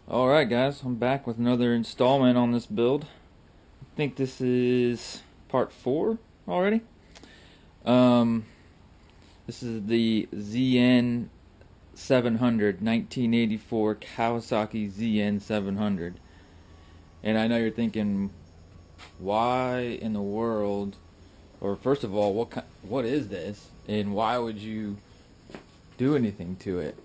Alright guys, I'm back with another installment on this build. I think this is part 4 already. This is the ZN700, 1984 Kawasaki ZN700. And I know you're thinking, why in the world, or first of all, what is this? And why would you do anything to it?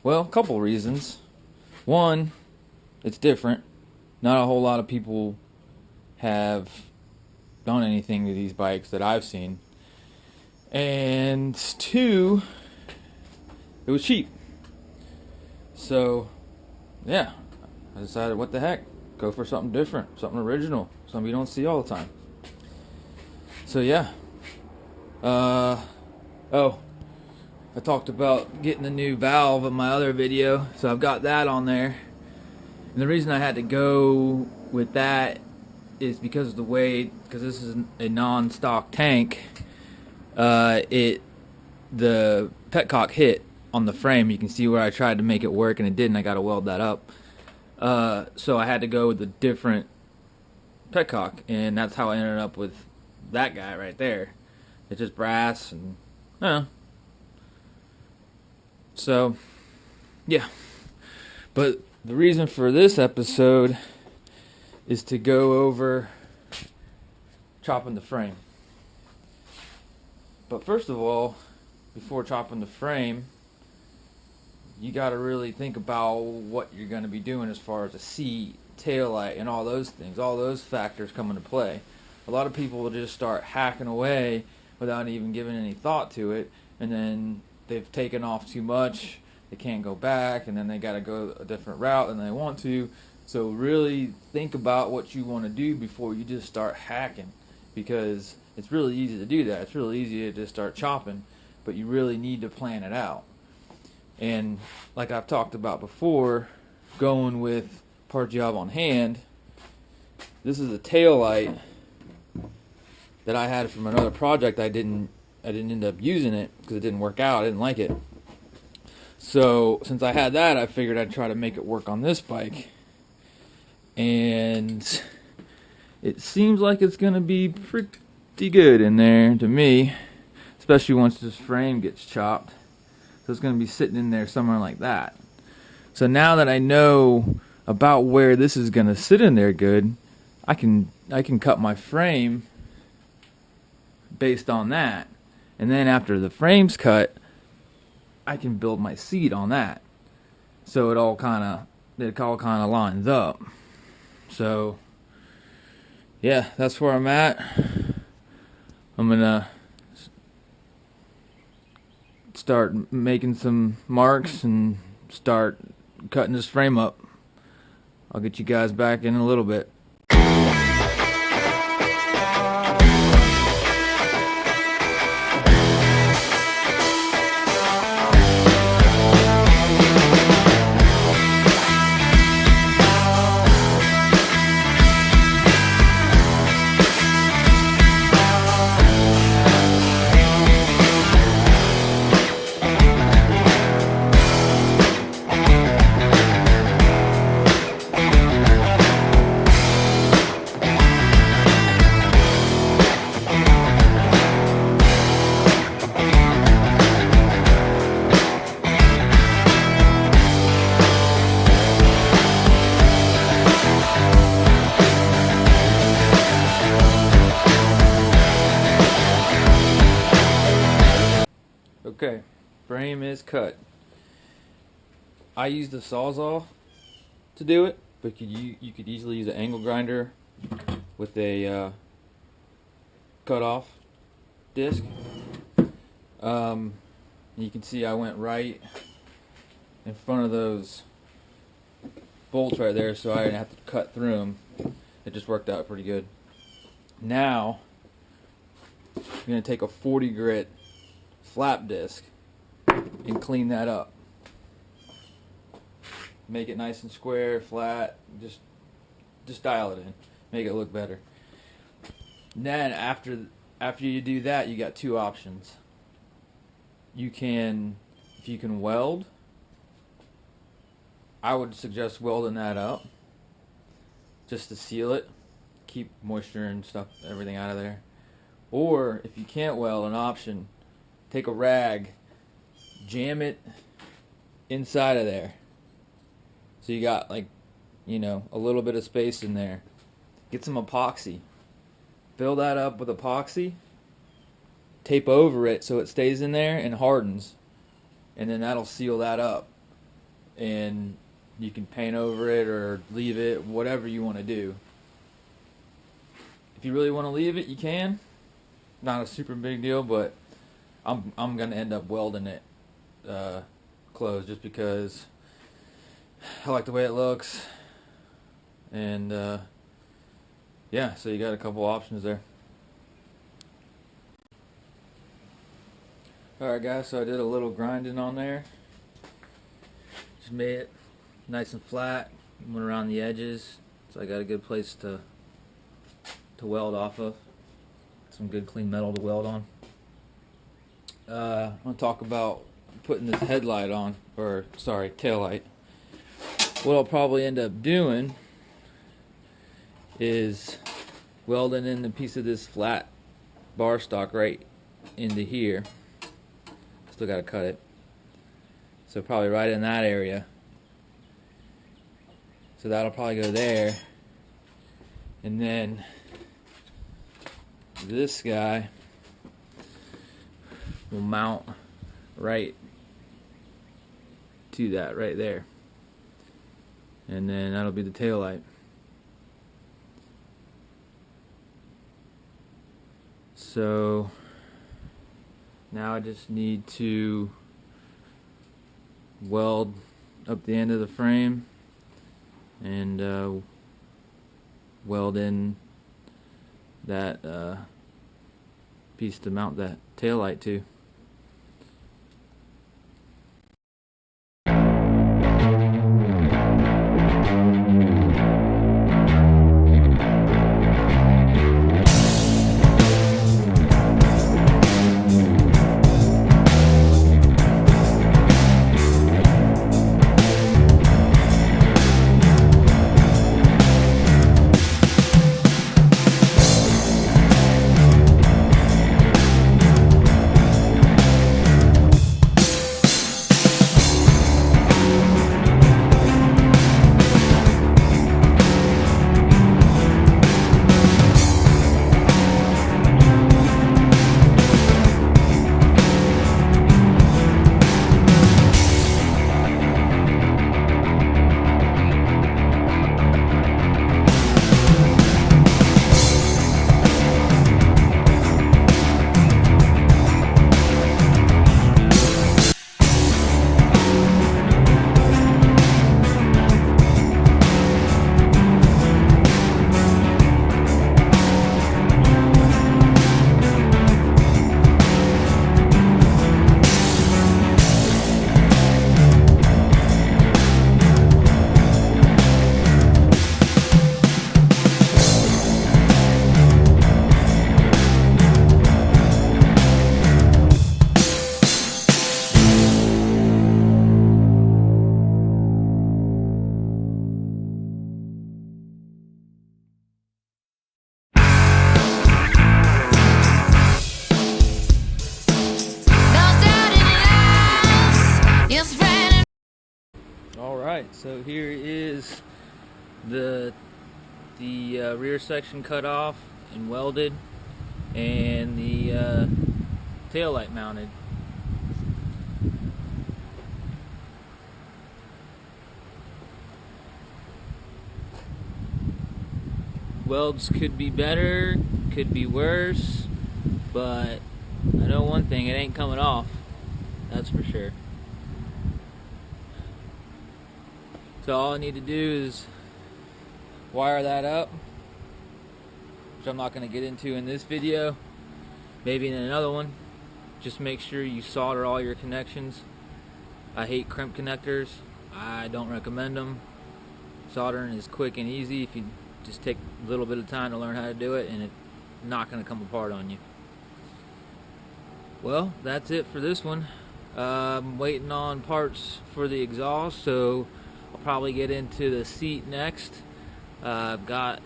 Well, a couple reasons. One, it's different. Not a whole lot of people have done anything to these bikes that I've seen. And two, it was cheap. So, yeah, I decided, what the heck? Go for something different, something original, something you don't see all the time. So, yeah. I talked about getting a new valve in my other video, so I've got that on there. And the reason I had to go with that is because of the way, because this is a non-stock tank. The petcock hit on the frame. You can see where I tried to make it work and it didn't. I got to weld that up. So I had to go with a different petcock, and that's how I ended up with that guy right there. It's just brass and so yeah. But the reason for this episode is to go over chopping the frame. But first of all, before chopping the frame, you got to really think about what you're going to be doing as far as a seat, taillight, and all those things. All those factors come into play. A lot of people will just start hacking away without even giving any thought to it, and then they've taken off too much, they can't go back, and then they got to go a different route than they want to. So really think about what you want to do before you just start hacking, because it's really easy to do that. It's really easy to just start chopping, but you really need to plan it out. And like I've talked about before, going with part job on hand, this is a tail light that I had from another project. I didn't end up using it because it didn't work out. I didn't like it. So since I had that, I figured I'd try to make it work on this bike. And it seems like it's going to be pretty good in there to me, especially once this frame gets chopped. So it's going to be sitting in there somewhere like that. So now that I know about where this is going to sit in there good, I can cut my frame based on that. And then after the frame's cut, I can build my seat on that. So it all kind of lines up. So yeah, that's where I'm at. I'm gonna start making some marks and start cutting this frame up. I'll get you guys back in a little bit. Okay, frame is cut. I used the Sawzall to do it, but you could easily use an angle grinder with a cut-off disc. You can see I went right in front of those bolts right there, so I didn't have to cut through them. It just worked out pretty good. Now, I'm going to take a 40 grit flap disc and clean that up. Make it nice and square, flat, just dial it in. Make it look better. Then after you do that, you got two options. You can, if you can weld, I would suggest welding that up just to seal it, keep moisture and stuff, everything out of there. Or if you can't weld, an option, take a rag, jam it inside of there, so you got, like, you know, a little bit of space in there. Get some epoxy, fill that up with epoxy, tape over it so it stays in there and hardens, and then that'll seal that up, and you can paint over it or leave it, whatever you want to do. If you really want to leave it, you can. Not a super big deal, but I'm gonna end up welding it closed just because I like the way it looks. And yeah, so you got a couple options there. Alright guys, so I did a little grinding on there. Just made it nice and flat, went around the edges, so I got a good place to weld off of. Some good clean metal to weld on. I'm going to talk about putting this headlight on, or sorry, tail light. What I'll probably end up doing is welding in a piece of this flat bar stock right into here. Still got to cut it. So probably right in that area. So that'll probably go there. And then this guy will mount right to that right there. And then that'll be the tail light. So now I just need to weld up the end of the frame and weld in that piece to mount that tail light to. Alright, so here is the rear section cut off and welded, and the tail light mounted. Welds could be better, could be worse, but I know one thing, it ain't coming off. That's for sure. So all I need to do is wire that up, which I'm not going to get into in this video, maybe in another one. Just make sure you solder all your connections. I hate crimp connectors. I don't recommend them. Soldering is quick and easy if you just take a little bit of time to learn how to do it, and it's not going to come apart on you. Well, that's it for this one. I'm waiting on parts for the exhaust, so I'll probably get into the seat next. I've got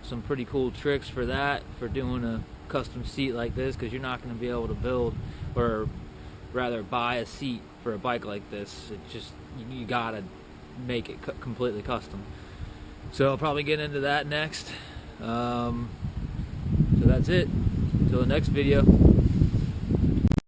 some pretty cool tricks for that, for doing a custom seat like this, because you're not going to be able to build, or rather buy a seat for a bike like this. It just, you gotta make it completely custom. So I'll probably get into that next. So that's it. Until the next video.